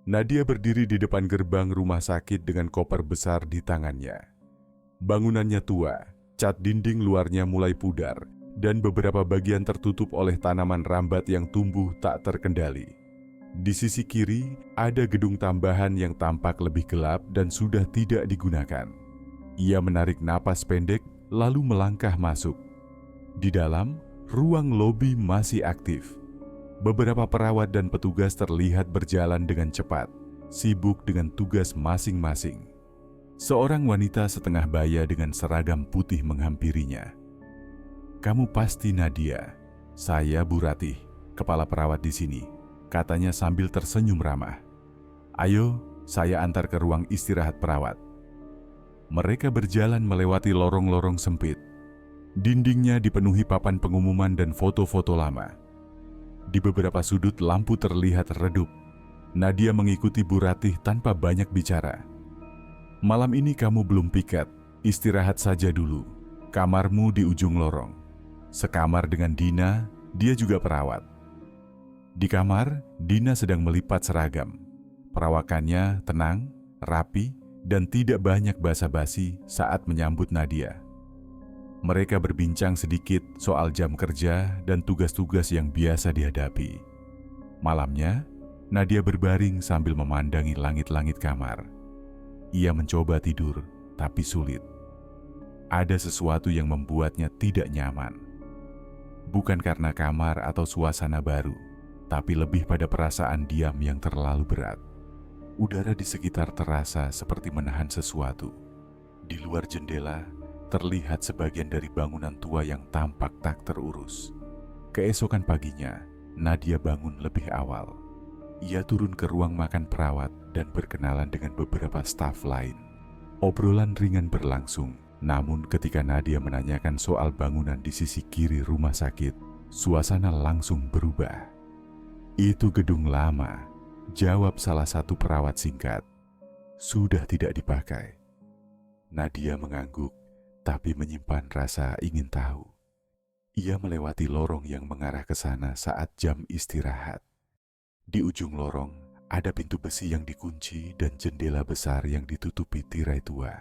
Nadia berdiri di depan gerbang rumah sakit dengan koper besar di tangannya. Bangunannya tua, cat dinding luarnya mulai pudar, dan beberapa bagian tertutup oleh tanaman rambat yang tumbuh tak terkendali. Di sisi kiri, ada gedung tambahan yang tampak lebih gelap dan sudah tidak digunakan. Ia menarik napas pendek, lalu melangkah masuk. Di dalam, ruang lobi masih aktif. Beberapa perawat dan petugas terlihat berjalan dengan cepat, sibuk dengan tugas masing-masing. Seorang wanita setengah baya dengan seragam putih menghampirinya. "Kamu pasti Nadia. Saya Bu Ratih, kepala perawat di sini," katanya sambil tersenyum ramah. "Ayo, saya antar ke ruang istirahat perawat." Mereka berjalan melewati lorong-lorong sempit. Dindingnya dipenuhi papan pengumuman dan foto-foto lama. Di beberapa sudut lampu terlihat redup. Nadia mengikuti Bu Ratih tanpa banyak bicara. "Malam ini kamu belum piket, istirahat saja dulu. Kamarmu di ujung lorong." Sekamar dengan Dina, dia juga perawat. Di kamar, Dina sedang melipat seragam. Perawakannya tenang, rapi, dan tidak banyak basa-basi saat menyambut Nadia. Mereka berbincang sedikit soal jam kerja dan tugas-tugas yang biasa dihadapi. Malamnya, Nadia berbaring sambil memandangi langit-langit kamar. Ia mencoba tidur, tapi sulit. Ada sesuatu yang membuatnya tidak nyaman. Bukan karena kamar atau suasana baru, tapi lebih pada perasaan diam yang terlalu berat. Udara di sekitar terasa seperti menahan sesuatu. Di luar jendela, terlihat sebagian dari bangunan tua yang tampak tak terurus. Keesokan paginya, Nadia bangun lebih awal. Ia turun ke ruang makan perawat dan berkenalan dengan beberapa staf lain. Obrolan ringan berlangsung, namun ketika Nadia menanyakan soal bangunan di sisi kiri rumah sakit, suasana langsung berubah. "Itu gedung lama," jawab salah satu perawat singkat. "Sudah tidak dipakai." Nadia mengangguk, tapi menyimpan rasa ingin tahu. Ia melewati lorong yang mengarah ke sana saat jam istirahat. Di ujung lorong, ada pintu besi yang dikunci dan jendela besar yang ditutupi tirai tua.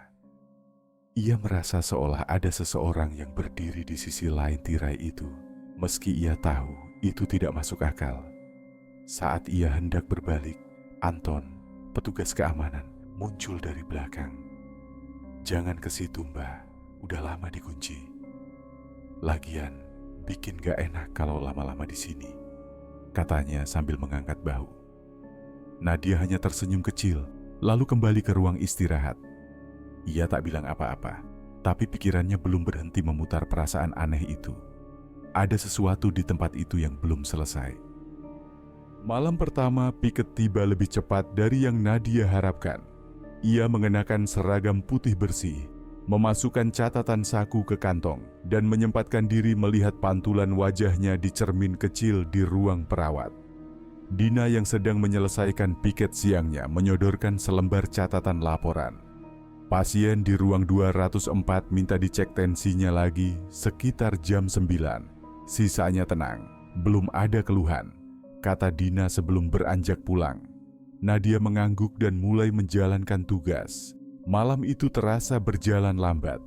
Ia merasa seolah ada seseorang yang berdiri di sisi lain tirai itu, meski ia tahu itu tidak masuk akal. Saat ia hendak berbalik, Anton, petugas keamanan, muncul dari belakang. "Jangan ke situ, Mbak. Udah lama dikunci. Lagian, bikin gak enak kalau lama-lama di sini," katanya sambil mengangkat bahu. Nadia hanya tersenyum kecil, lalu kembali ke ruang istirahat. Ia tak bilang apa-apa, tapi pikirannya belum berhenti memutar perasaan aneh itu. Ada sesuatu di tempat itu yang belum selesai. Malam pertama, piket tiba lebih cepat dari yang Nadia harapkan. Ia mengenakan seragam putih bersih, memasukkan catatan saku ke kantong, dan menyempatkan diri melihat pantulan wajahnya di cermin kecil di ruang perawat. Dina yang sedang menyelesaikan piket siangnya menyodorkan selembar catatan laporan. Pasien di ruang 204 minta dicek tensinya lagi sekitar jam 9. Sisanya tenang, belum ada keluhan, kata Dina sebelum beranjak pulang. Nadia mengangguk dan mulai menjalankan tugas. Malam itu terasa berjalan lambat.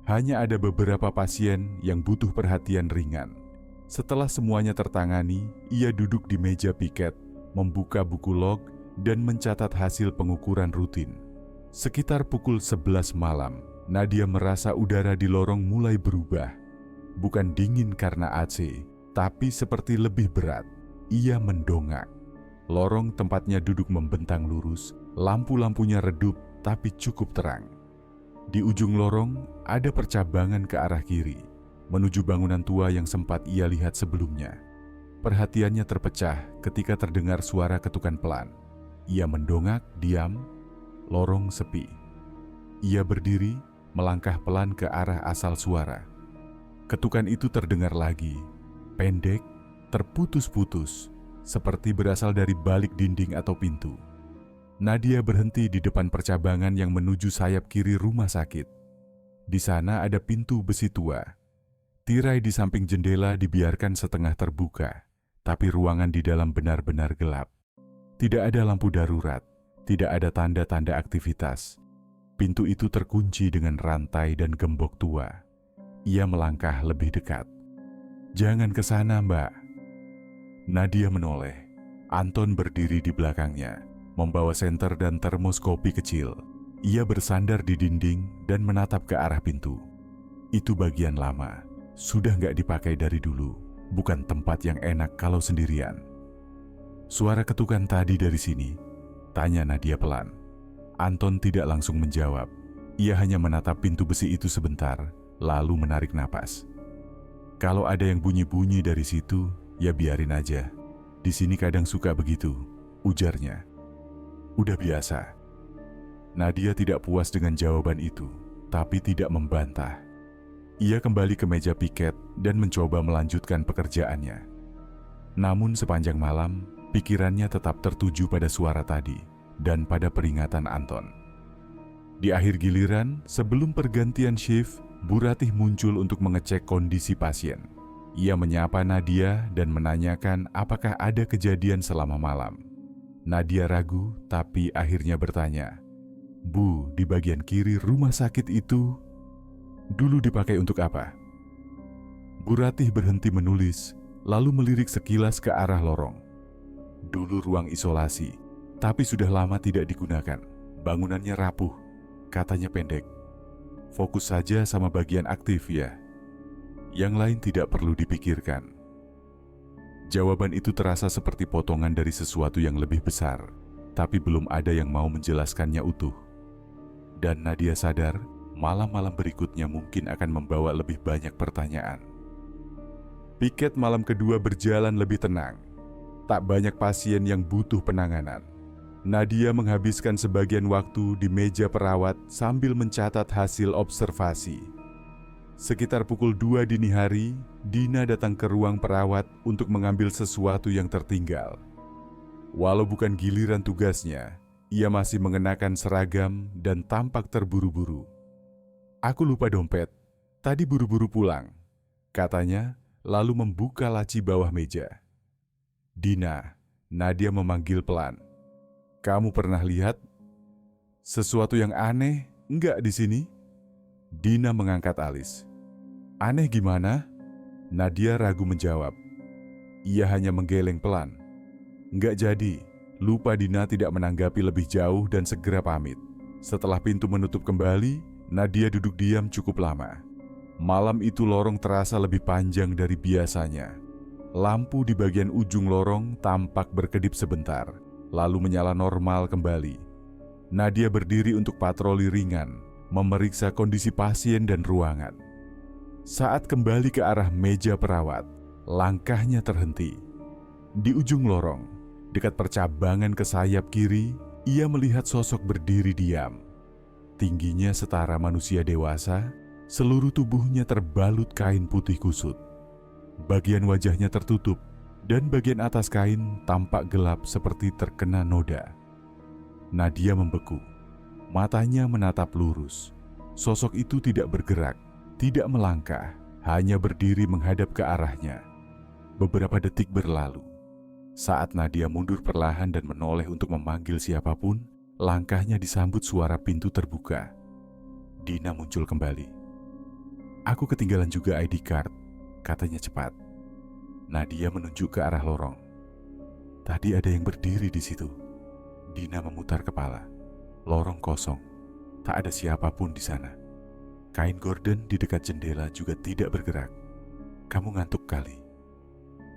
Hanya ada beberapa pasien yang butuh perhatian ringan. Setelah semuanya tertangani, ia duduk di meja piket, membuka buku log, dan mencatat hasil pengukuran rutin. Sekitar pukul 11 malam, Nadia merasa udara di lorong mulai berubah. Bukan dingin karena AC, tapi seperti lebih berat. Ia mendongak. Lorong tempatnya duduk membentang lurus, lampu-lampunya redup tapi cukup terang. Di ujung lorong ada percabangan ke arah kiri, menuju bangunan tua yang sempat ia lihat sebelumnya. Perhatiannya terpecah ketika terdengar suara ketukan pelan. Ia mendongak, diam, lorong sepi. Ia berdiri, melangkah pelan ke arah asal suara. Ketukan itu terdengar lagi, pendek, terputus-putus, seperti berasal dari balik dinding atau pintu. Nadia berhenti di depan percabangan yang menuju sayap kiri rumah sakit. Di sana ada pintu besi tua. Tirai di samping jendela dibiarkan setengah terbuka, tapi ruangan di dalam benar-benar gelap. Tidak ada lampu darurat, Tidak ada tanda-tanda aktivitas. Pintu itu terkunci dengan rantai dan gembok tua. Ia melangkah lebih dekat. "Jangan ke sana, Mbak." Nadia menoleh. Anton berdiri di belakangnya, membawa senter dan termos kopi kecil. Ia bersandar di dinding dan menatap ke arah pintu. Itu bagian lama, sudah nggak dipakai dari dulu. Bukan tempat yang enak kalau sendirian. "Suara ketukan tadi dari sini?" tanya Nadia pelan. Anton tidak langsung menjawab. Ia hanya menatap pintu besi itu sebentar, lalu menarik napas. "Kalau ada yang bunyi-bunyi dari situ, ya biarin aja. Di sini kadang suka begitu," ujarnya. "Udah biasa." Nadia tidak puas dengan jawaban itu, tapi tidak membantah. Ia kembali ke meja piket dan mencoba melanjutkan pekerjaannya. Namun sepanjang malam, pikirannya tetap tertuju pada suara tadi dan pada peringatan Anton. Di akhir giliran, sebelum pergantian shift, Bu Ratih muncul untuk mengecek kondisi pasien. Ia menyapa Nadia dan menanyakan apakah ada kejadian selama malam. Nadia ragu, tapi akhirnya bertanya, "Bu, di bagian kiri rumah sakit itu dulu dipakai untuk apa?" Bu Ratih berhenti menulis, lalu melirik sekilas ke arah lorong. "Dulu ruang isolasi, tapi sudah lama tidak digunakan. Bangunannya rapuh," katanya pendek. "Fokus saja sama bagian aktif ya. Yang lain tidak perlu dipikirkan." Jawaban itu terasa seperti potongan dari sesuatu yang lebih besar, tapi belum ada yang mau menjelaskannya utuh. Dan Nadia sadar, malam-malam berikutnya mungkin akan membawa lebih banyak pertanyaan. Piket malam kedua berjalan lebih tenang. Tak banyak pasien yang butuh penanganan. Nadia menghabiskan sebagian waktu di meja perawat sambil mencatat hasil observasi. Sekitar pukul 2 dini hari, Dina datang ke ruang perawat untuk mengambil sesuatu yang tertinggal. Walau bukan giliran tugasnya, ia masih mengenakan seragam dan tampak terburu-buru. "Aku lupa dompet, tadi buru-buru pulang," katanya, lalu membuka laci bawah meja. "Dina," Nadia memanggil pelan. "Kamu pernah lihat sesuatu yang aneh enggak di sini?" Dina mengangkat alis. "Aneh gimana?" Nadia ragu menjawab. Ia hanya menggeleng pelan. "Enggak jadi." Lupa Dina tidak menanggapi lebih jauh dan segera pamit. Setelah pintu menutup kembali, Nadia duduk diam cukup lama. Malam itu lorong terasa lebih panjang dari biasanya. Lampu di bagian ujung lorong tampak berkedip sebentar, lalu menyala normal kembali. Nadia berdiri untuk patroli ringan, memeriksa kondisi pasien dan ruangan. Saat kembali ke arah meja perawat, langkahnya terhenti. Di ujung lorong, dekat percabangan ke sayap kiri, ia melihat sosok berdiri diam. Tingginya setara manusia dewasa, seluruh tubuhnya terbalut kain putih kusut. Bagian wajahnya tertutup, dan bagian atas kain tampak gelap seperti terkena noda. Nadia membeku. Matanya menatap lurus. Sosok itu tidak bergerak, tidak melangkah, hanya berdiri menghadap ke arahnya. Beberapa detik berlalu. Saat Nadia mundur perlahan dan menoleh untuk memanggil siapapun, langkahnya disambut suara pintu terbuka. Dina muncul kembali. "Aku ketinggalan juga ID card," katanya cepat. Nadia menunjuk ke arah lorong. "Tadi ada yang berdiri di situ." Dina memutar kepala. Lorong kosong, tak ada siapapun di sana. Kain gorden di dekat jendela juga tidak bergerak. "Kamu ngantuk kali."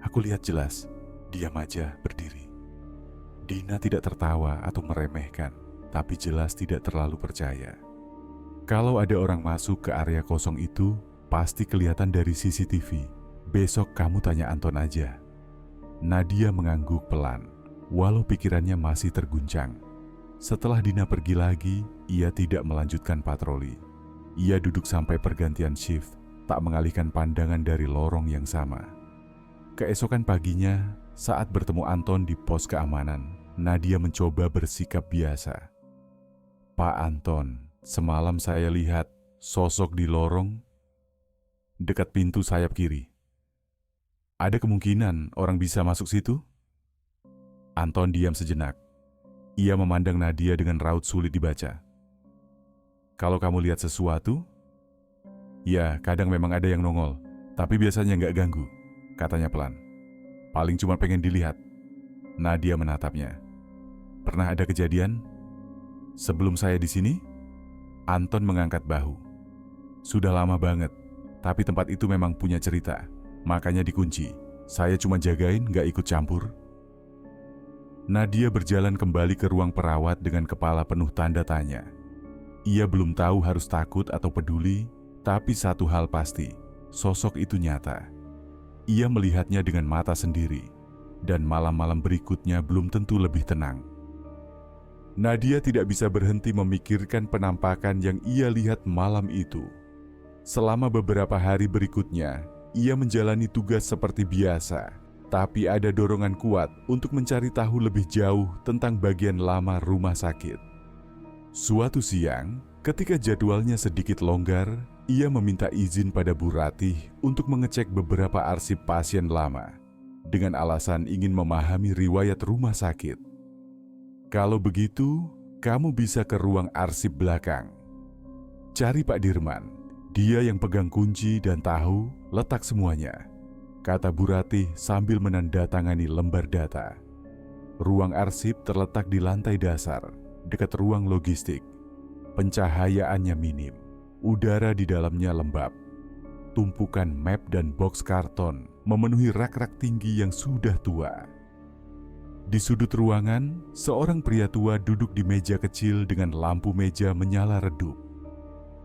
"Aku lihat jelas, diam aja berdiri." Dina tidak tertawa atau meremehkan, tapi jelas tidak terlalu percaya. Kalau ada orang masuk ke area kosong itu, pasti kelihatan dari CCTV. "Besok kamu tanya Anton aja." Nadia mengangguk pelan, walau pikirannya masih terguncang. Setelah Dina pergi lagi, ia tidak melanjutkan patroli. Ia duduk sampai pergantian shift, tak mengalihkan pandangan dari lorong yang sama. Keesokan paginya, saat bertemu Anton di pos keamanan, Nadia mencoba bersikap biasa. "Pak Anton, semalam saya lihat sosok di lorong dekat pintu sayap kiri. Ada kemungkinan orang bisa masuk situ?" Anton diam sejenak. Ia memandang Nadia dengan raut sulit dibaca. Kalau kamu lihat sesuatu? Ya, kadang memang ada yang nongol, tapi biasanya nggak ganggu, katanya pelan. Paling cuma pengen dilihat. Nadia menatapnya. Pernah ada kejadian? Sebelum saya di sini? Anton mengangkat bahu. Sudah lama banget, tapi tempat itu memang punya cerita, makanya dikunci. Saya cuma jagain, nggak ikut campur. Nadia berjalan kembali ke ruang perawat dengan kepala penuh tanda tanya. Ia belum tahu harus takut atau peduli, tapi satu hal pasti, sosok itu nyata. Ia melihatnya dengan mata sendiri, dan malam-malam berikutnya belum tentu lebih tenang. Nadia tidak bisa berhenti memikirkan penampakan yang ia lihat malam itu. Selama beberapa hari berikutnya, ia menjalani tugas seperti biasa, tapi ada dorongan kuat untuk mencari tahu lebih jauh tentang bagian lama rumah sakit. Suatu siang, ketika jadwalnya sedikit longgar, ia meminta izin pada Bu Ratih untuk mengecek beberapa arsip pasien lama, dengan alasan ingin memahami riwayat rumah sakit. Kalau begitu, kamu bisa ke ruang arsip belakang. Cari Pak Dirman, dia yang pegang kunci dan tahu letak semuanya, kata Bu Ratih sambil menandatangani lembar data. Ruang arsip terletak di lantai dasar, dekat ruang logistik. Pencahayaannya minim, udara di dalamnya lembab. Tumpukan map dan box karton memenuhi rak-rak tinggi yang sudah tua. Di sudut ruangan, seorang pria tua duduk di meja kecil dengan lampu meja menyala redup.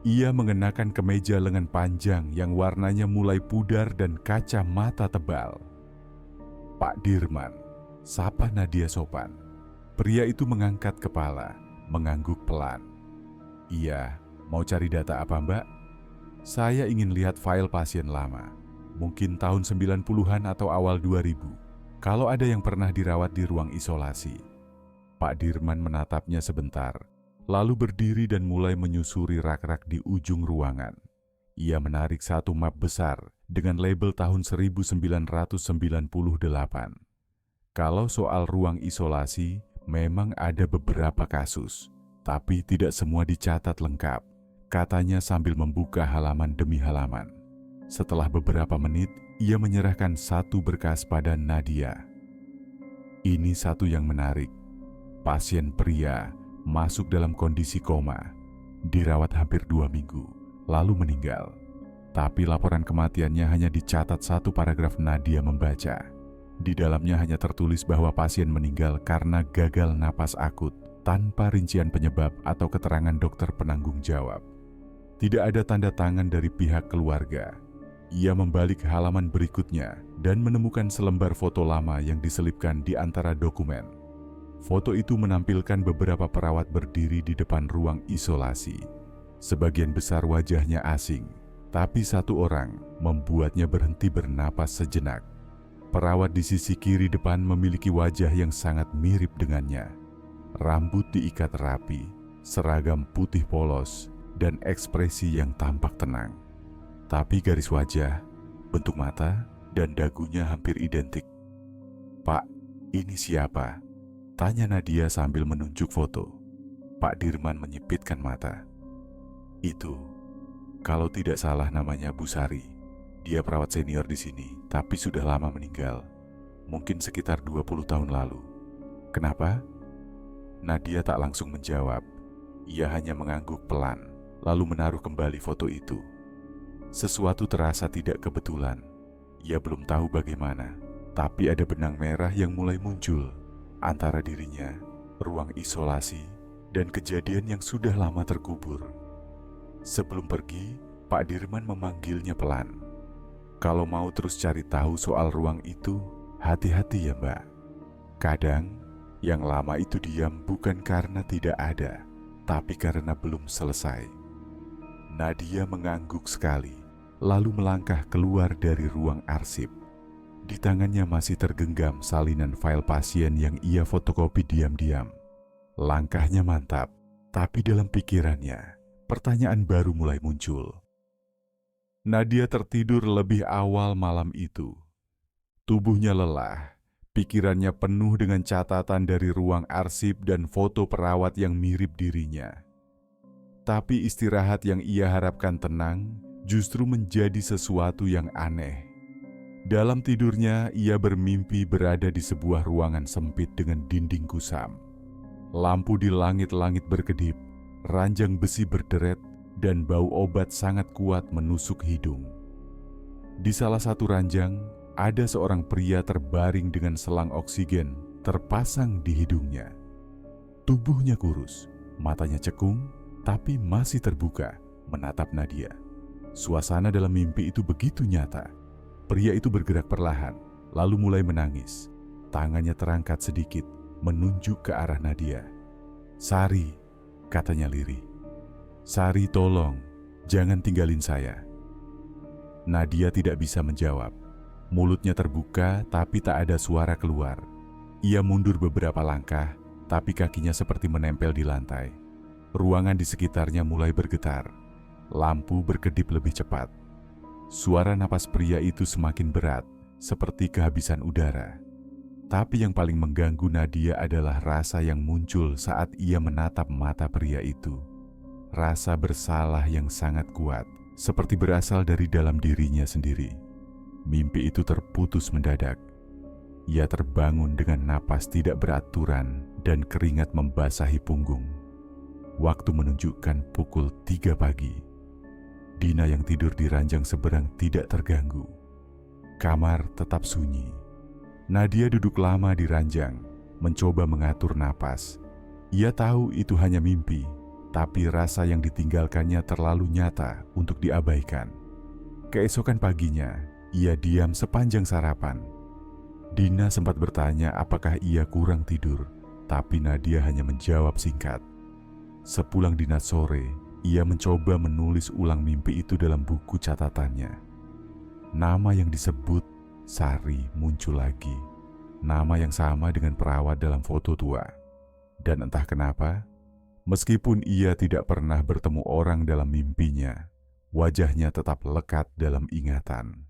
Ia mengenakan kemeja lengan panjang yang warnanya mulai pudar dan kacamata tebal. Pak Dirman, sapa Nadia sopan. Pria itu mengangkat kepala, mengangguk pelan. Iya, mau cari data apa Mbak? Saya ingin lihat file pasien lama, mungkin tahun 90-an atau awal 2000. Kalau ada yang pernah dirawat di ruang isolasi. Pak Dirman menatapnya sebentar, lalu berdiri dan mulai menyusuri rak-rak di ujung ruangan. Ia menarik satu map besar dengan label tahun 1998. Kalau soal ruang isolasi, memang ada beberapa kasus, tapi tidak semua dicatat lengkap, katanya sambil membuka halaman demi halaman. Setelah beberapa menit, ia menyerahkan satu berkas pada Nadia. Ini satu yang menarik. Pasien pria masuk dalam kondisi koma, dirawat hampir 2 minggu, lalu meninggal. Tapi laporan kematiannya hanya dicatat satu paragraf. Nadia membaca. Di dalamnya hanya tertulis bahwa pasien meninggal karena gagal napas akut, tanpa rincian penyebab atau keterangan dokter penanggung jawab. Tidak ada tanda tangan dari pihak keluarga. Ia membalik halaman berikutnya dan menemukan selembar foto lama yang diselipkan di antara dokumen. Foto itu menampilkan beberapa perawat berdiri di depan ruang isolasi. Sebagian besar wajahnya asing, tapi satu orang membuatnya berhenti bernapas sejenak. Perawat di sisi kiri depan memiliki wajah yang sangat mirip dengannya. Rambut diikat rapi, seragam putih polos, dan ekspresi yang tampak tenang. Tapi garis wajah, bentuk mata, dan dagunya hampir identik. "Pak, ini siapa?" tanya Nadia sambil menunjuk foto. Pak Dirman menyipitkan mata. "Itu, kalau tidak salah namanya Bu Sari. Dia perawat senior di sini, tapi sudah lama meninggal. Mungkin sekitar 20 tahun lalu." "Kenapa?" Nadia tak langsung menjawab. Ia hanya mengangguk pelan, lalu menaruh kembali foto itu. Sesuatu terasa tidak kebetulan. Ia belum tahu bagaimana, tapi ada benang merah yang mulai muncul antara dirinya, ruang isolasi, dan kejadian yang sudah lama terkubur. Sebelum pergi, Pak Dirman memanggilnya pelan. "Kalau mau terus cari tahu soal ruang itu, hati-hati ya Mbak. Kadang, yang lama itu diam bukan karena tidak ada, tapi karena belum selesai." Nadia mengangguk sekali, lalu melangkah keluar dari ruang arsip. Di tangannya masih tergenggam salinan file pasien yang ia fotokopi diam-diam. Langkahnya mantap, tapi dalam pikirannya, pertanyaan baru mulai muncul. Nadia tertidur lebih awal malam itu. Tubuhnya lelah, Pikirannya penuh dengan catatan dari ruang arsip dan foto perawat yang mirip dirinya. Tapi istirahat yang ia harapkan tenang justru menjadi sesuatu yang aneh. Dalam tidurnya, ia bermimpi berada di sebuah ruangan sempit dengan dinding kusam. Lampu di langit-langit berkedip, ranjang besi berderet, dan bau obat sangat kuat menusuk hidung. Di salah satu ranjang, ada seorang pria terbaring dengan selang oksigen terpasang di hidungnya. Tubuhnya kurus, matanya cekung, tapi masih terbuka menatap Nadia. Suasana dalam mimpi itu begitu nyata. Pria itu bergerak perlahan, lalu mulai menangis. Tangannya terangkat sedikit, menunjuk ke arah Nadia. "Sari," katanya lirih. "Sari, tolong, jangan tinggalin saya." Nadia tidak bisa menjawab. Mulutnya terbuka, tapi tak ada suara keluar. Ia mundur beberapa langkah, tapi kakinya seperti menempel di lantai. Ruangan di sekitarnya mulai bergetar. Lampu berkedip lebih cepat. Suara napas pria itu semakin berat, seperti kehabisan udara. Tapi yang paling mengganggu Nadia adalah rasa yang muncul saat ia menatap mata pria itu. Rasa bersalah yang sangat kuat, seperti berasal dari dalam dirinya sendiri. Mimpi itu terputus mendadak. Ia terbangun dengan napas tidak beraturan dan keringat membasahi punggung. Waktu menunjukkan pukul 3 pagi. Dina yang tidur di ranjang seberang tidak terganggu. Kamar tetap sunyi. Nadia duduk lama di ranjang, mencoba mengatur napas. Ia tahu itu hanya mimpi, tapi rasa yang ditinggalkannya terlalu nyata untuk diabaikan. Keesokan paginya, ia diam sepanjang sarapan. Dina sempat bertanya apakah ia kurang tidur, tapi Nadia hanya menjawab singkat. Sepulang dinas sore, ia mencoba menulis ulang mimpi itu dalam buku catatannya. Nama yang disebut Sari muncul lagi. Nama yang sama dengan perawat dalam foto tua. Dan entah kenapa, meskipun ia tidak pernah bertemu orang dalam mimpinya, wajahnya tetap lekat dalam ingatan.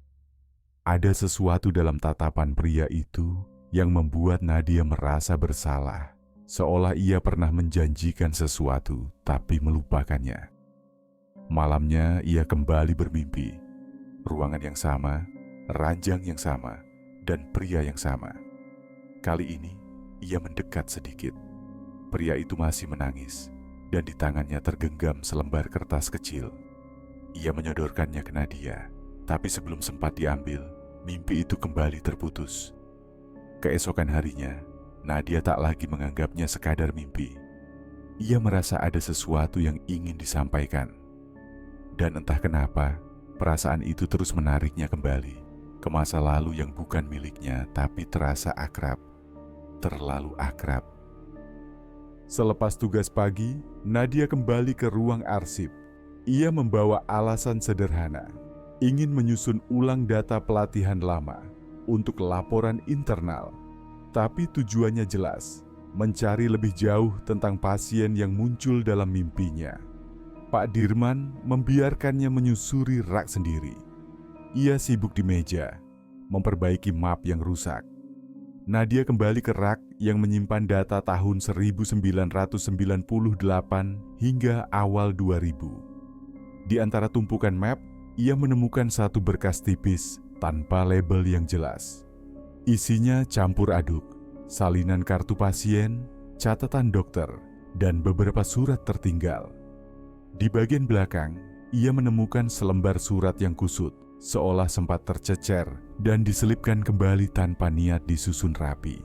Ada sesuatu dalam tatapan pria itu yang membuat Nadia merasa bersalah. Seolah ia pernah menjanjikan sesuatu, tapi melupakannya. Malamnya ia kembali bermimpi. Ruangan yang sama, ranjang yang sama, dan pria yang sama. Kali ini, ia mendekat sedikit. Pria itu masih menangis, dan di tangannya tergenggam selembar kertas kecil. Ia menyodorkannya ke Nadia, tapi sebelum sempat diambil, mimpi itu kembali terputus. Keesokan harinya, Nadia tak lagi menganggapnya sekadar mimpi. Ia merasa ada sesuatu yang ingin disampaikan. Dan entah kenapa, perasaan itu terus menariknya kembali ke masa lalu yang bukan miliknya, tapi terasa akrab. Terlalu akrab. Selepas tugas pagi, Nadia kembali ke ruang arsip. Ia membawa alasan sederhana, ingin menyusun ulang data pelatihan lama untuk laporan internal. Tapi tujuannya jelas, mencari lebih jauh tentang pasien yang muncul dalam mimpinya. Pak Dirman membiarkannya menyusuri rak sendiri. Ia sibuk di meja, memperbaiki map yang rusak. Nadia kembali ke rak yang menyimpan data tahun 1998 hingga awal 2000. Di antara tumpukan map, ia menemukan satu berkas tipis tanpa label yang jelas. Isinya campur aduk, salinan kartu pasien, catatan dokter, dan beberapa surat tertinggal. Di bagian belakang, ia menemukan selembar surat yang kusut, seolah sempat tercecer dan diselipkan kembali tanpa niat disusun rapi.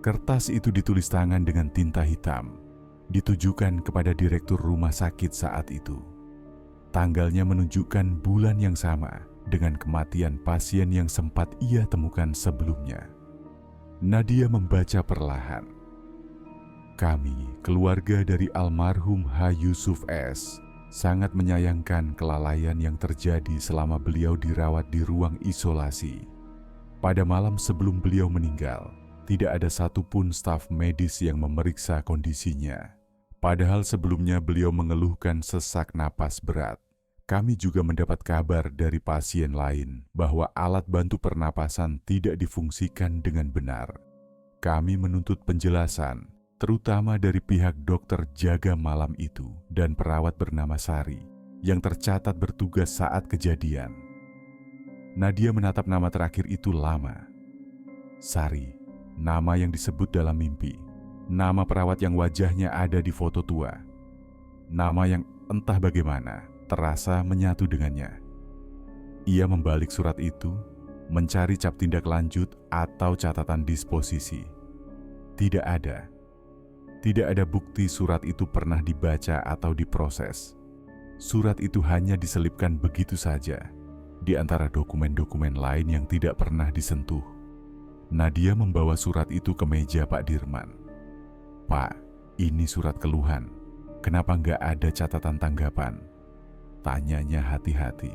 Kertas itu ditulis tangan dengan tinta hitam, ditujukan kepada direktur rumah sakit saat itu. Tanggalnya menunjukkan bulan yang sama dengan kematian pasien yang sempat ia temukan sebelumnya. Nadia membaca perlahan. Kami, keluarga dari almarhum H. Yusuf S., sangat menyayangkan kelalaian yang terjadi selama beliau dirawat di ruang isolasi. Pada malam sebelum beliau meninggal, tidak ada satupun staf medis yang memeriksa kondisinya. Padahal sebelumnya beliau mengeluhkan sesak napas berat. Kami juga mendapat kabar dari pasien lain bahwa alat bantu pernapasan tidak difungsikan dengan benar. Kami menuntut penjelasan, terutama dari pihak dokter jaga malam itu dan perawat bernama Sari yang tercatat bertugas saat kejadian. Nadia menatap nama terakhir itu lama. Sari, nama yang disebut dalam mimpi. Nama perawat yang wajahnya ada di foto tua. Nama yang entah bagaimana terasa menyatu dengannya. Ia membalik surat itu, mencari cap tindak lanjut atau catatan disposisi. Tidak ada. Tidak ada bukti surat itu pernah dibaca atau diproses. Surat itu hanya diselipkan begitu saja, di antara dokumen-dokumen lain yang tidak pernah disentuh. Nadia membawa surat itu ke meja Pak Dirman. "Pak, ini surat keluhan. Kenapa nggak ada catatan tanggapan?" Tanyanya hati-hati.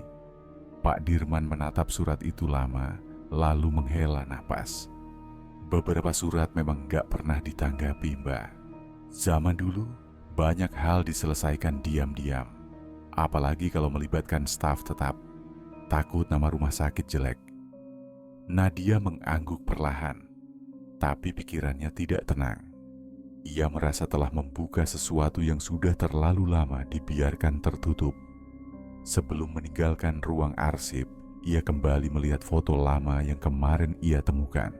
Pak Dirman menatap surat itu lama, lalu menghela napas. "Beberapa surat memang nggak pernah ditanggapi, Mbak. Zaman dulu, banyak hal diselesaikan diam-diam. Apalagi kalau melibatkan staf tetap. Takut nama rumah sakit jelek." Nadia mengangguk perlahan, tapi pikirannya tidak tenang. Ia merasa telah membuka sesuatu yang sudah terlalu lama dibiarkan tertutup. Sebelum meninggalkan ruang arsip, ia kembali melihat foto lama yang kemarin ia temukan.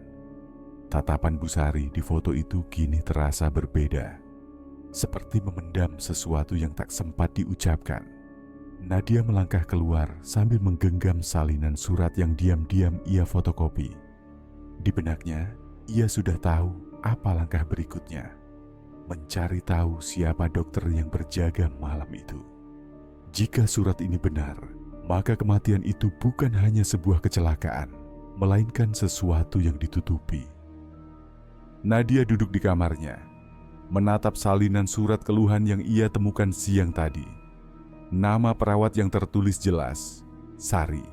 Tatapan Bu Sari di foto itu kini terasa berbeda, seperti memendam sesuatu yang tak sempat diucapkan. Nadia melangkah keluar sambil menggenggam salinan surat yang diam-diam ia fotokopi. Di benaknya, ia sudah tahu apa langkah berikutnya. Mencari tahu siapa dokter yang berjaga malam itu. Jika surat ini benar, maka kematian itu bukan hanya sebuah kecelakaan, melainkan sesuatu yang ditutupi. Nadia duduk di kamarnya, menatap salinan surat keluhan yang ia temukan siang tadi. Nama perawat yang tertulis jelas, Sari.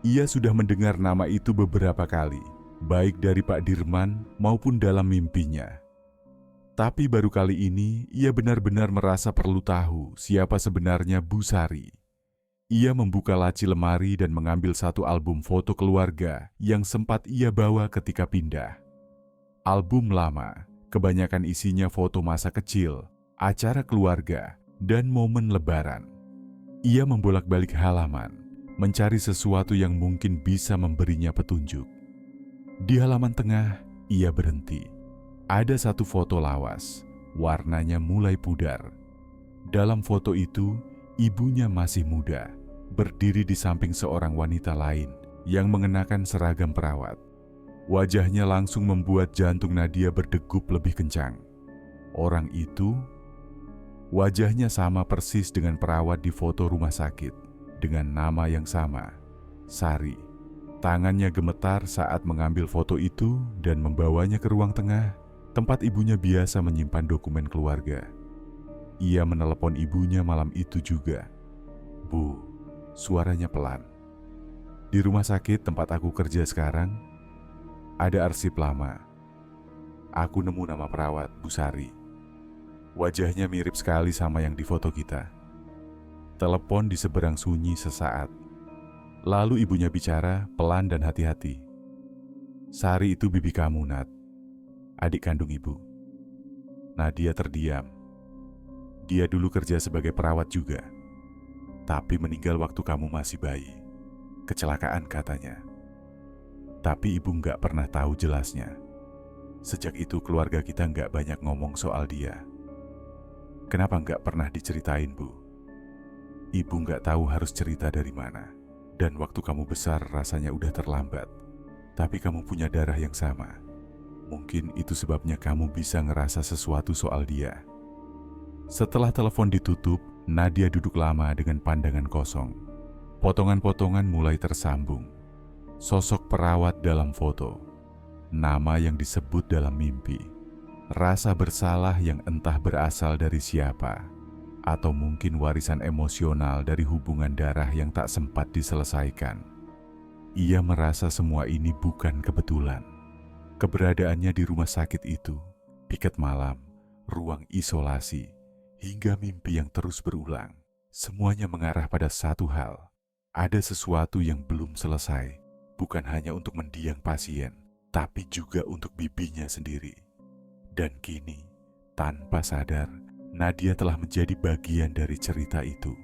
Ia sudah mendengar nama itu beberapa kali, baik dari Pak Dirman maupun dalam mimpinya. Tapi baru kali ini ia benar-benar merasa perlu tahu siapa sebenarnya Bu Sari. Ia membuka laci lemari dan mengambil satu album foto keluarga yang sempat ia bawa ketika pindah. Album lama, kebanyakan isinya foto masa kecil, acara keluarga, dan momen lebaran. Ia membolak-balik halaman, mencari sesuatu yang mungkin bisa memberinya petunjuk. Di halaman tengah, ia berhenti. Ada satu foto lawas, warnanya mulai pudar. Dalam foto itu, ibunya masih muda, berdiri di samping seorang wanita lain yang mengenakan seragam perawat. Wajahnya langsung membuat jantung Nadia berdegup lebih kencang. Orang itu, wajahnya sama persis dengan perawat di foto rumah sakit, dengan nama yang sama, Sari. Tangannya gemetar saat mengambil foto itu dan membawanya ke ruang tengah, tempat ibunya biasa menyimpan dokumen keluarga. Ia menelepon ibunya malam itu juga. "Bu," suaranya pelan. "Di rumah sakit tempat aku kerja sekarang, ada arsip lama. Aku nemu nama perawat, Bu Sari. Wajahnya mirip sekali sama yang di foto kita." Telepon di seberang sunyi sesaat. Lalu ibunya bicara pelan dan hati-hati. "Sari itu bibi kamu, Nat. Adik kandung ibu." Nadia terdiam. Dia dulu kerja sebagai perawat juga, tapi meninggal waktu kamu masih bayi. Kecelakaan katanya. Tapi ibu nggak pernah tahu jelasnya. Sejak itu keluarga kita nggak banyak ngomong soal dia. Kenapa nggak pernah diceritain, Bu? Ibu nggak tahu harus cerita dari mana. Dan waktu kamu besar rasanya udah terlambat. Tapi kamu punya darah yang sama. Mungkin itu sebabnya kamu bisa ngerasa sesuatu soal dia. Setelah telepon ditutup, Nadia duduk lama dengan pandangan kosong. Potongan-potongan mulai tersambung. Sosok perawat dalam foto. Nama yang disebut dalam mimpi. Rasa bersalah yang entah berasal dari siapa. Atau mungkin warisan emosional dari hubungan darah yang tak sempat diselesaikan. Ia merasa semua ini bukan kebetulan. Keberadaannya di rumah sakit itu, piket malam, ruang isolasi, hingga mimpi yang terus berulang. Semuanya mengarah pada satu hal. Ada sesuatu yang belum selesai, bukan hanya untuk mendiang pasien, tapi juga untuk bibinya sendiri. Dan kini, tanpa sadar, Nadia telah menjadi bagian dari cerita itu.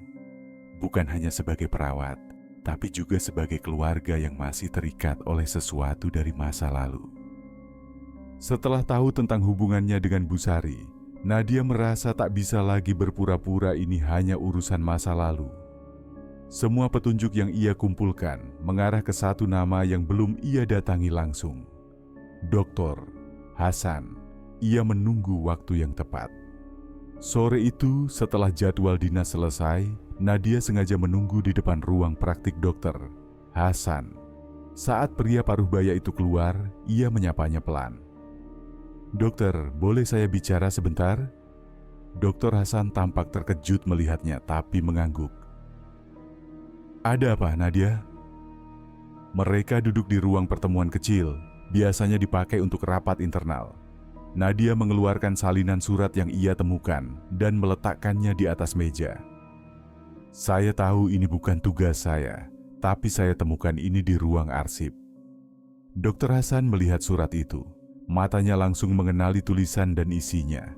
Bukan hanya sebagai perawat, tapi juga sebagai keluarga yang masih terikat oleh sesuatu dari masa lalu. Setelah tahu tentang hubungannya dengan Bu Sari, Nadia merasa tak bisa lagi berpura-pura ini hanya urusan masa lalu. Semua petunjuk yang ia kumpulkan mengarah ke satu nama yang belum ia datangi langsung. Dr. Hasan. Ia menunggu waktu yang tepat. Sore itu, setelah jadwal dinas selesai, Nadia sengaja menunggu di depan ruang praktik Dr. Hasan. Saat pria paruh baya itu keluar, ia menyapanya pelan. "Dokter, boleh saya bicara sebentar?" Dr. Hasan tampak terkejut melihatnya tapi mengangguk. "Ada apa, Nadia?" Mereka duduk di ruang pertemuan kecil, biasanya dipakai untuk rapat internal. Nadia mengeluarkan salinan surat yang ia temukan dan meletakkannya di atas meja. "Saya tahu ini bukan tugas saya, tapi saya temukan ini di ruang arsip." Dr. Hasan melihat surat itu. Matanya langsung mengenali tulisan dan isinya.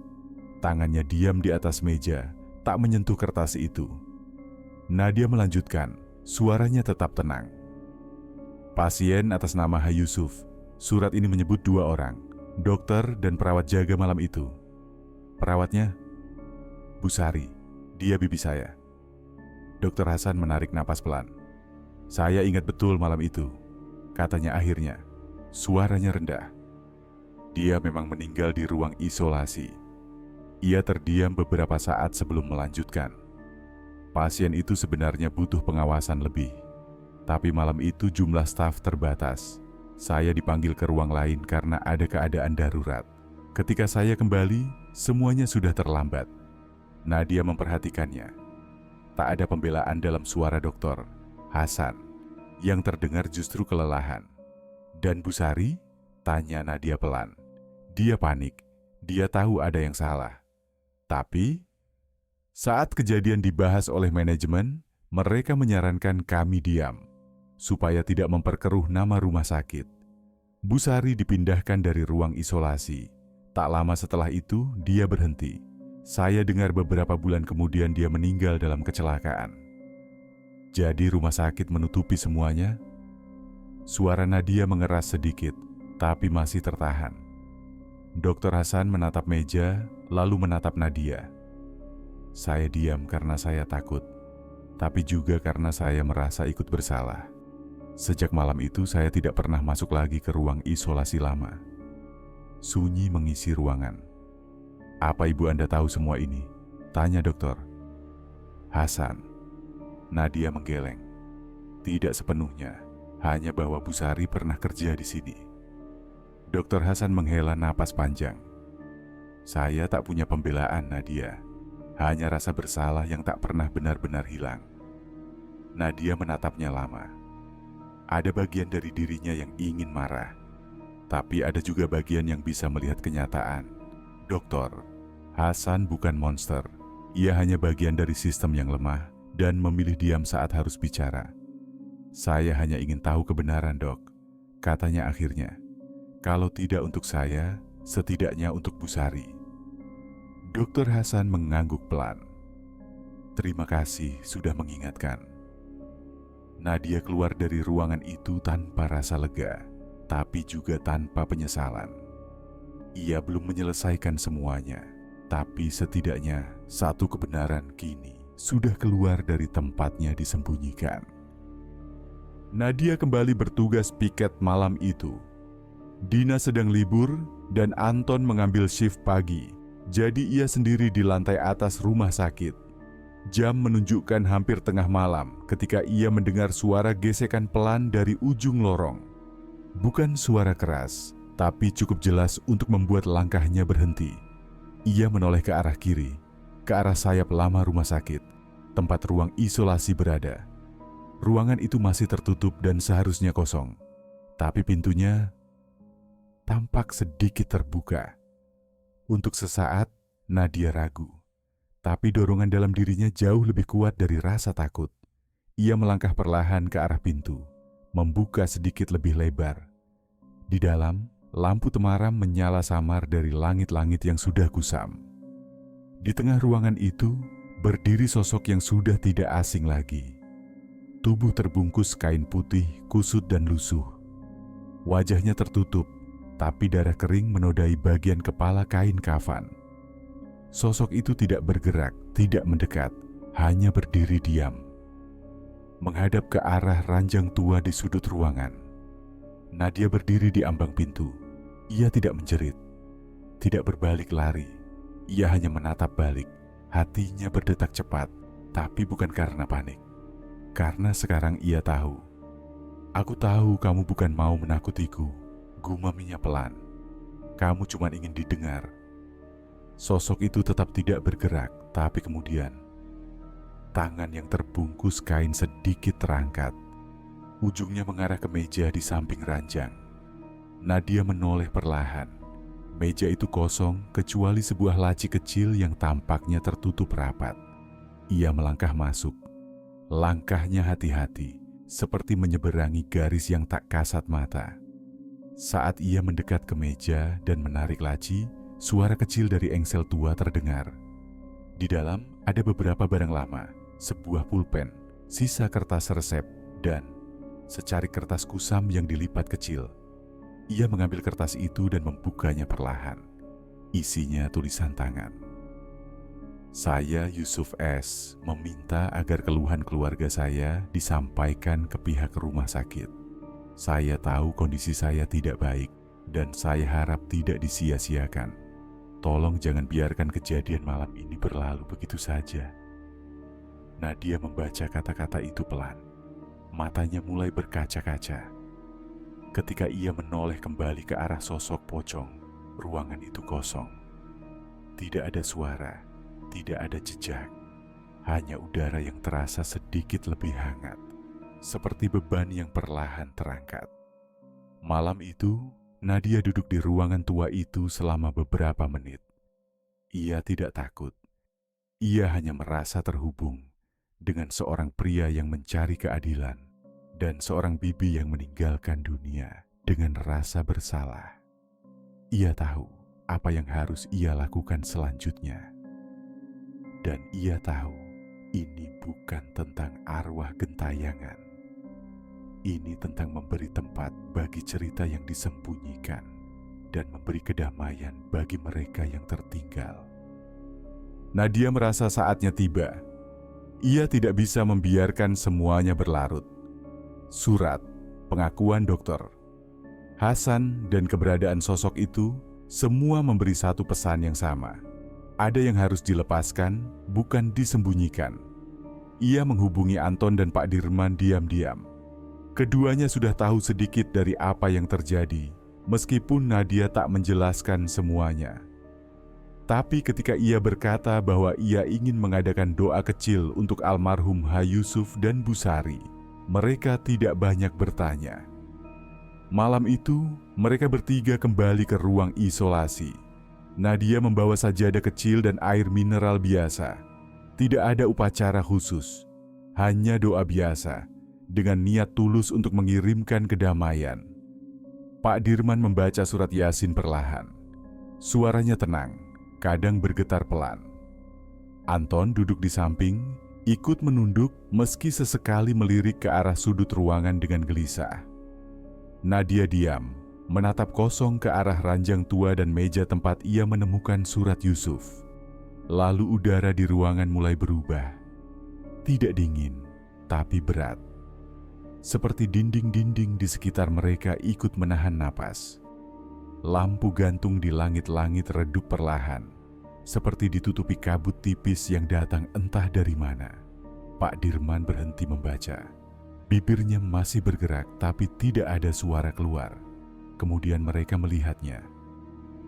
Tangannya diam di atas meja, tak menyentuh kertas itu. Nadia melanjutkan, suaranya tetap tenang. "Pasien atas nama H. Yusuf. Surat ini menyebut 2 orang, dokter dan perawat jaga malam itu. Perawatnya? Bu Sari, dia bibi saya." Dr. Hasan menarik napas pelan. "Saya ingat betul malam itu," katanya akhirnya. Suaranya rendah. "Dia memang meninggal di ruang isolasi." Ia terdiam beberapa saat sebelum melanjutkan. "Pasien itu sebenarnya butuh pengawasan lebih. Tapi malam itu jumlah staf terbatas. Saya dipanggil ke ruang lain karena ada keadaan darurat. Ketika saya kembali, semuanya sudah terlambat." Nadia memperhatikannya. Tak ada pembelaan dalam suara Dr. Hasan. Yang terdengar justru kelelahan. "Dan Bu Sari?" tanya Nadia pelan. Dia panik. Dia tahu ada yang salah. Tapi, saat kejadian dibahas oleh manajemen, mereka menyarankan kami diam, supaya tidak memperkeruh nama rumah sakit. Bu Sari dipindahkan dari ruang isolasi. Tak lama setelah itu, dia berhenti. Saya dengar beberapa bulan kemudian dia meninggal dalam kecelakaan. Jadi rumah sakit menutupi semuanya? Suara Nadia mengeras sedikit, tapi masih tertahan. Dr. Hasan menatap meja, lalu menatap Nadia. "Saya diam karena saya takut, tapi juga karena saya merasa ikut bersalah. Sejak malam itu saya tidak pernah masuk lagi ke ruang isolasi lama." Sunyi mengisi ruangan. "Apa ibu Anda tahu semua ini?" tanya dokter. "Hasan." Nadia menggeleng. "Tidak sepenuhnya, hanya bahwa Bu Sari pernah kerja di sini." Dr. Hasan menghela napas panjang. "Saya tak punya pembelaan, Nadia. Hanya rasa bersalah yang tak pernah benar-benar hilang." Nadia menatapnya lama. Ada bagian dari dirinya yang ingin marah, tapi ada juga bagian yang bisa melihat kenyataan. Dokter Hasan bukan monster. Ia hanya bagian dari sistem yang lemah dan memilih diam saat harus bicara. "Saya hanya ingin tahu kebenaran, Dok," katanya akhirnya. "Kalau tidak untuk saya, setidaknya untuk Bu Sari." Dr. Hasan mengangguk pelan. "Terima kasih sudah mengingatkan." Nadia keluar dari ruangan itu tanpa rasa lega, tapi juga tanpa penyesalan. Ia belum menyelesaikan semuanya, tapi setidaknya satu kebenaran kini sudah keluar dari tempatnya disembunyikan. Nadia kembali bertugas piket malam itu. Dina sedang libur dan Anton mengambil shift pagi, jadi ia sendiri di lantai atas rumah sakit. Jam menunjukkan hampir tengah malam ketika ia mendengar suara gesekan pelan dari ujung lorong. Bukan suara keras, tapi cukup jelas untuk membuat langkahnya berhenti. Ia menoleh ke arah kiri, ke arah sayap lama rumah sakit, tempat ruang isolasi berada. Ruangan itu masih tertutup dan seharusnya kosong, tapi pintunya tampak sedikit terbuka. Untuk sesaat, Nadia ragu. Tapi dorongan dalam dirinya jauh lebih kuat dari rasa takut. Ia melangkah perlahan ke arah pintu, membuka sedikit lebih lebar. Di dalam, lampu temaram menyala samar dari langit-langit yang sudah kusam. Di tengah ruangan itu, berdiri sosok yang sudah tidak asing lagi. Tubuh terbungkus kain putih, kusut dan lusuh. Wajahnya tertutup, tapi darah kering menodai bagian kepala kain kafan. Sosok itu tidak bergerak, tidak mendekat, hanya berdiri diam, menghadap ke arah ranjang tua di sudut ruangan. Nadia berdiri di ambang pintu. Ia tidak menjerit, tidak berbalik lari. Ia hanya menatap balik. Hatinya berdetak cepat, tapi bukan karena panik. Karena sekarang ia tahu. Aku tahu kamu bukan mau menakutiku, gumaminya pelan. Kamu cuma ingin didengar. Sosok itu tetap tidak bergerak, tapi kemudian tangan yang terbungkus kain sedikit terangkat. Ujungnya mengarah ke meja di samping ranjang. Nadia menoleh perlahan. Meja itu kosong kecuali sebuah laci kecil yang tampaknya tertutup rapat. Ia melangkah masuk. Langkahnya hati-hati, seperti menyeberangi garis yang tak kasat mata. Saat ia mendekat ke meja dan menarik laci, suara kecil dari engsel tua terdengar. Di dalam ada beberapa barang lama, sebuah pulpen, sisa kertas resep, dan secari kertas kusam yang dilipat kecil. Ia mengambil kertas itu dan membukanya perlahan. Isinya tulisan tangan. Saya, Yusuf S., meminta agar keluhan keluarga saya disampaikan ke pihak rumah sakit. Saya tahu kondisi saya tidak baik dan saya harap tidak disia-siakan. Tolong jangan biarkan kejadian malam ini berlalu begitu saja. Nadia membaca kata-kata itu pelan. Matanya mulai berkaca-kaca. Ketika ia menoleh kembali ke arah sosok pocong, ruangan itu kosong. Tidak ada suara, tidak ada jejak. Hanya udara yang terasa sedikit lebih hangat, seperti beban yang perlahan terangkat. Malam itu, Nadia duduk di ruangan tua itu selama beberapa menit. Ia tidak takut. Ia hanya merasa terhubung dengan seorang pria yang mencari keadilan dan seorang bibi yang meninggalkan dunia dengan rasa bersalah. Ia tahu apa yang harus ia lakukan selanjutnya. Dan ia tahu ini bukan tentang arwah gentayangan. Ini tentang memberi tempat bagi cerita yang disembunyikan dan memberi kedamaian bagi mereka yang tertinggal. Nadia merasa saatnya tiba. Ia tidak bisa membiarkan semuanya berlarut. Surat, pengakuan dokter, Hasan dan keberadaan sosok itu semua memberi satu pesan yang sama. Ada yang harus dilepaskan, bukan disembunyikan. Ia menghubungi Anton dan Pak Dirman diam-diam. Keduanya sudah tahu sedikit dari apa yang terjadi, meskipun Nadia tak menjelaskan semuanya. Tapi ketika ia berkata bahwa ia ingin mengadakan doa kecil untuk almarhum Ha Yusuf dan Bu Sari, mereka tidak banyak bertanya. Malam itu, mereka bertiga kembali ke ruang isolasi. Nadia membawa sajadah kecil dan air mineral biasa. Tidak ada upacara khusus, hanya doa biasa, dengan niat tulus untuk mengirimkan kedamaian. Pak Dirman membaca surat Yasin perlahan. Suaranya tenang, kadang bergetar pelan. Anton duduk di samping, ikut menunduk meski sesekali melirik ke arah sudut ruangan dengan gelisah. Nadia diam, menatap kosong ke arah ranjang tua dan meja tempat ia menemukan surat Yusuf. Lalu udara di ruangan mulai berubah. Tidak dingin, tapi berat. Seperti dinding-dinding di sekitar mereka ikut menahan napas. Lampu gantung di langit-langit redup perlahan, seperti ditutupi kabut tipis yang datang entah dari mana. Pak Dirman berhenti membaca. Bibirnya masih bergerak, tapi tidak ada suara keluar. Kemudian mereka melihatnya.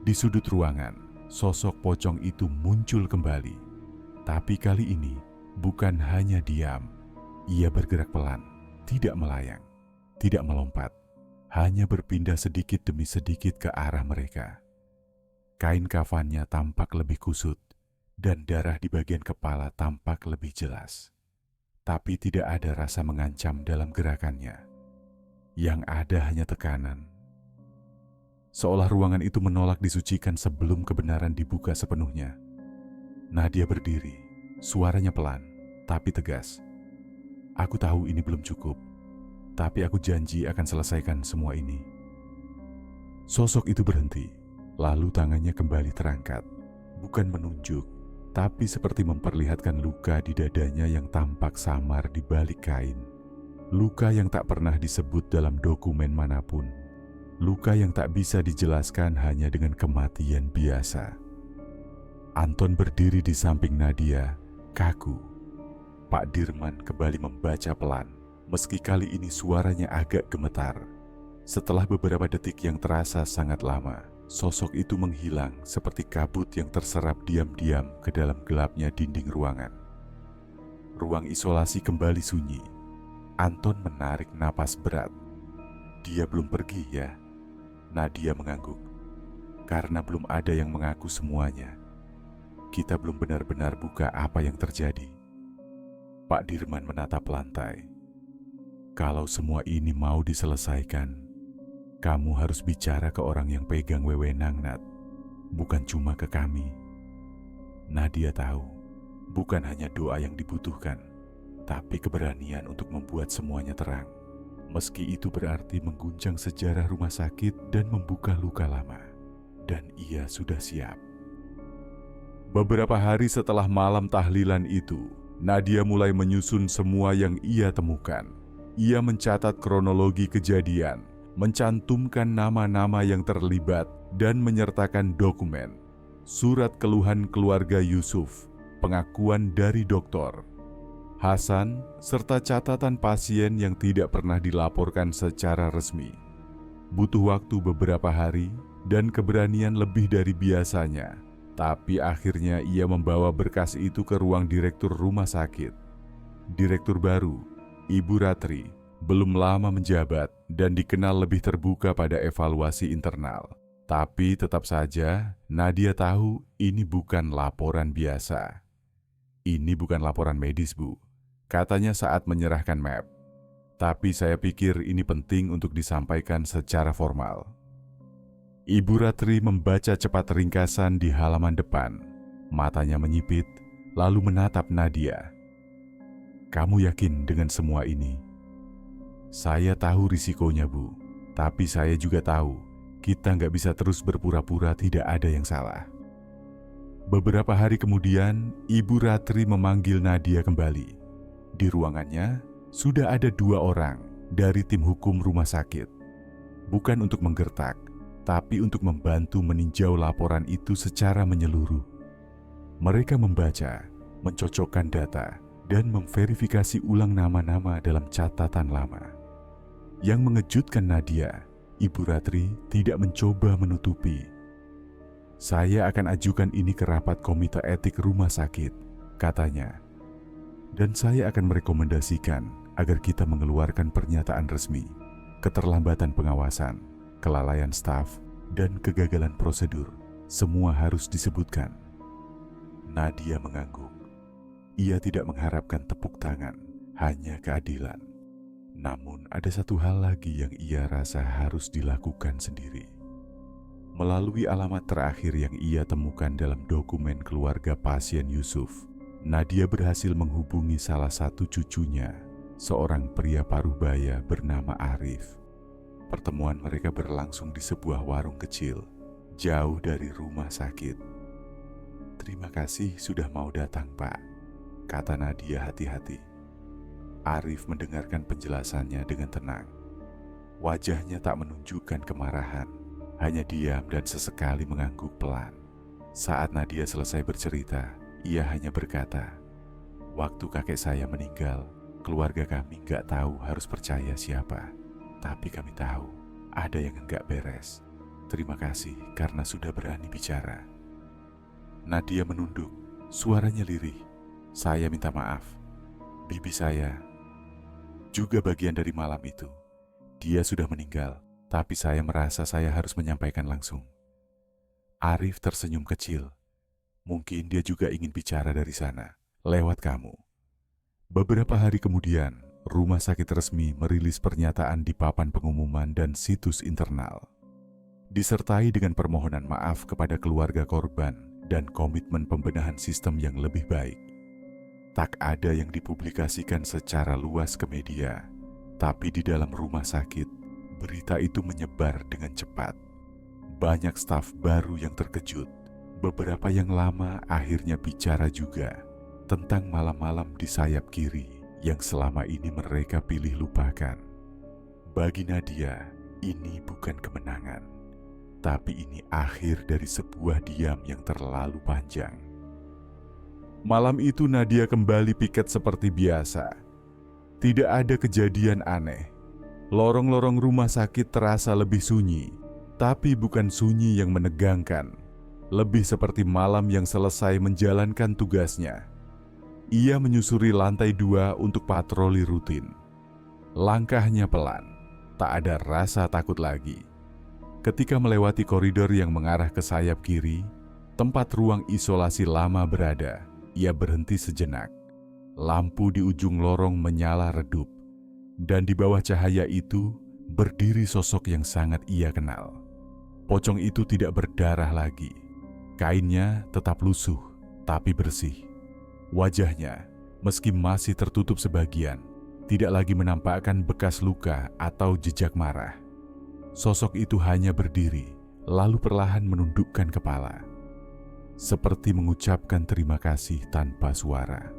Di sudut ruangan, sosok pocong itu muncul kembali. Tapi kali ini bukan hanya diam. Ia bergerak pelan, tidak melayang, tidak melompat. Hanya berpindah sedikit demi sedikit ke arah mereka. Kain kafannya tampak lebih kusut, dan darah di bagian kepala tampak lebih jelas. Tapi tidak ada rasa mengancam dalam gerakannya. Yang ada hanya tekanan. Seolah ruangan itu menolak disucikan sebelum kebenaran dibuka sepenuhnya. Nadia berdiri, suaranya pelan, tapi tegas. Aku tahu ini belum cukup, tapi aku janji akan selesaikan semua ini. Sosok itu berhenti, lalu tangannya kembali terangkat. Bukan menunjuk, tapi seperti memperlihatkan luka di dadanya yang tampak samar di balik kain. Luka yang tak pernah disebut dalam dokumen manapun. Luka yang tak bisa dijelaskan hanya dengan kematian biasa. Anton berdiri di samping Nadia, kaku. Pak Dirman kembali membaca pelan, meski kali ini suaranya agak gemetar. Setelah beberapa detik yang terasa sangat lama, sosok itu menghilang seperti kabut yang terserap diam-diam ke dalam gelapnya dinding ruangan. Ruang isolasi kembali sunyi. Anton menarik napas berat. Dia belum pergi ya? Nadia mengangguk. Karena belum ada yang mengaku semuanya. Kita belum benar-benar buka apa yang terjadi. Pak Dirman menatap lantai. Kalau semua ini mau diselesaikan, kamu harus bicara ke orang yang pegang wewenang, Nat. Bukan cuma ke kami. Nadia tahu, bukan hanya doa yang dibutuhkan, tapi keberanian untuk membuat semuanya terang. Meski itu berarti mengguncang sejarah rumah sakit dan membuka luka lama. Dan ia sudah siap. Beberapa hari setelah malam tahlilan itu, Nadia mulai menyusun semua yang ia temukan. Ia mencatat kronologi kejadian, mencantumkan nama-nama yang terlibat, dan menyertakan dokumen, surat keluhan keluarga Yusuf, pengakuan dari dokter Hasan, serta catatan pasien yang tidak pernah dilaporkan secara resmi. Butuh waktu beberapa hari dan keberanian lebih dari biasanya, tapi akhirnya ia membawa berkas itu ke ruang direktur rumah sakit. Direktur baru, Ibu Ratri, belum lama menjabat dan dikenal lebih terbuka pada evaluasi internal. Tapi tetap saja, Nadia tahu ini bukan laporan biasa. Ini bukan laporan medis, Bu, katanya saat menyerahkan map. Tapi saya pikir ini penting untuk disampaikan secara formal. Ibu Ratri membaca cepat ringkasan di halaman depan. Matanya menyipit, lalu menatap Nadia. Kamu yakin dengan semua ini? Saya tahu risikonya, Bu. Tapi saya juga tahu, kita nggak bisa terus berpura-pura tidak ada yang salah. Beberapa hari kemudian, Ibu Ratri memanggil Nadia kembali. Di ruangannya, sudah ada 2 orang dari tim hukum rumah sakit. Bukan untuk menggertak, tapi untuk membantu meninjau laporan itu secara menyeluruh. Mereka membaca, mencocokkan data, dan memverifikasi ulang nama-nama dalam catatan lama. Yang mengejutkan Nadia, Ibu Ratri tidak mencoba menutupi. Saya akan ajukan ini ke rapat komite etik rumah sakit, katanya. Dan saya akan merekomendasikan agar kita mengeluarkan pernyataan resmi. Keterlambatan pengawasan, kelalaian staf, dan kegagalan prosedur, semua harus disebutkan. Nadia mengangguk. Ia tidak mengharapkan tepuk tangan, hanya keadilan. Namun ada satu hal lagi yang ia rasa harus dilakukan sendiri. Melalui alamat terakhir yang ia temukan dalam dokumen keluarga pasien Yusuf, Nadia berhasil menghubungi salah satu cucunya, seorang pria paruh-baya bernama Arif. Pertemuan mereka berlangsung di sebuah warung kecil, jauh dari rumah sakit. Terima kasih sudah mau datang, Pak, kata Nadia hati-hati. Arif mendengarkan penjelasannya dengan tenang. Wajahnya tak menunjukkan kemarahan, hanya diam dan sesekali mengangguk pelan. Saat Nadia selesai bercerita, ia hanya berkata, waktu kakek saya meninggal, keluarga kami nggak tahu harus percaya siapa. Tapi kami tahu ada yang nggak beres. Terima kasih karena sudah berani bicara. Nadia menunduk, suaranya lirih. Saya minta maaf. Bibi saya juga bagian dari malam itu. Dia sudah meninggal, tapi saya merasa saya harus menyampaikan langsung. Arif tersenyum kecil. Mungkin dia juga ingin bicara dari sana, lewat kamu. Beberapa hari kemudian, rumah sakit resmi merilis pernyataan di papan pengumuman dan situs internal, disertai dengan permohonan maaf kepada keluarga korban dan komitmen pembenahan sistem yang lebih baik. Tak ada yang dipublikasikan secara luas ke media, tapi di dalam rumah sakit, berita itu menyebar dengan cepat. Banyak staf baru yang terkejut. Beberapa yang lama akhirnya bicara juga tentang malam-malam di sayap kiri yang selama ini mereka pilih lupakan. Bagi Nadia, ini bukan kemenangan, tapi ini akhir dari sebuah diam yang terlalu panjang. Malam itu Nadia kembali piket seperti biasa. Tidak ada kejadian aneh. Lorong-lorong rumah sakit terasa lebih sunyi, tapi bukan sunyi yang menegangkan. Lebih seperti malam yang selesai menjalankan tugasnya. Ia menyusuri lantai 2 untuk patroli rutin. Langkahnya pelan, tak ada rasa takut lagi. Ketika melewati koridor yang mengarah ke sayap kiri, tempat ruang isolasi lama berada, ia berhenti sejenak. Lampu di ujung lorong menyala redup, dan di bawah cahaya itu berdiri sosok yang sangat ia kenal. Pocong itu tidak berdarah lagi. Kainnya tetap lusuh, tapi bersih. Wajahnya, meski masih tertutup sebagian, tidak lagi menampakkan bekas luka atau jejak marah. Sosok itu hanya berdiri, lalu perlahan menundukkan kepala, seperti mengucapkan terima kasih tanpa suara.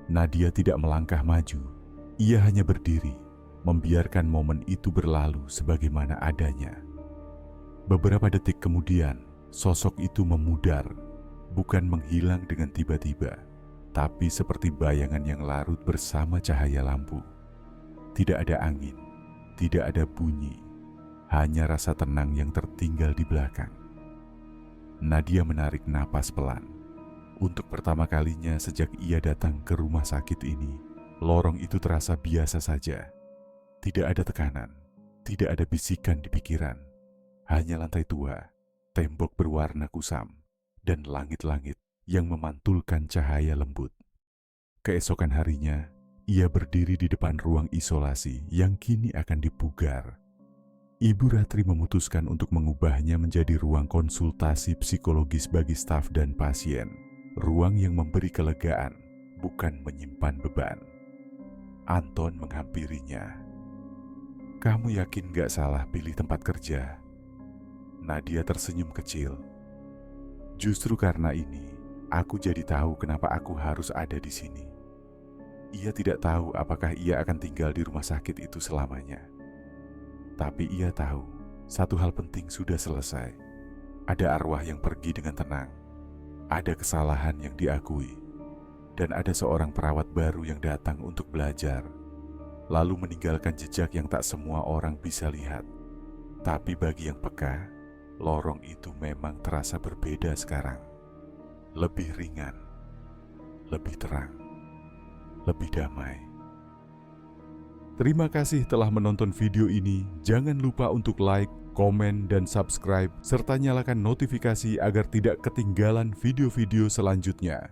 Nadia tidak melangkah maju, ia hanya berdiri, membiarkan momen itu berlalu sebagaimana adanya. Beberapa detik kemudian, sosok itu memudar, bukan menghilang dengan tiba-tiba, tapi seperti bayangan yang larut bersama cahaya lampu. Tidak ada angin, tidak ada bunyi, hanya rasa tenang yang tertinggal di belakang. Nadia menarik napas pelan. Untuk pertama kalinya sejak ia datang ke rumah sakit ini, lorong itu terasa biasa saja. Tidak ada tekanan, tidak ada bisikan di pikiran. Hanya lantai tua, tembok berwarna kusam, dan langit-langit yang memantulkan cahaya lembut. Keesokan harinya, ia berdiri di depan ruang isolasi yang kini akan dipugar. Ibu Ratri memutuskan untuk mengubahnya menjadi ruang konsultasi psikologis bagi staf dan pasien. Ruang yang memberi kelegaan, bukan menyimpan beban. Anton menghampirinya. "Kamu yakin gak salah pilih tempat kerja?" Nadia tersenyum kecil. "Justru karena ini, aku jadi tahu kenapa aku harus ada di sini." Ia tidak tahu apakah ia akan tinggal di rumah sakit itu selamanya. Tapi ia tahu, satu hal penting sudah selesai. Ada arwah yang pergi dengan tenang. Ada kesalahan yang diakui. Dan ada seorang perawat baru yang datang untuk belajar. Lalu meninggalkan jejak yang tak semua orang bisa lihat. Tapi bagi yang peka, lorong itu memang terasa berbeda sekarang. Lebih ringan, lebih terang, lebih damai. Terima kasih telah menonton video ini. Jangan lupa untuk like, komen, dan subscribe, serta nyalakan notifikasi agar tidak ketinggalan video-video selanjutnya.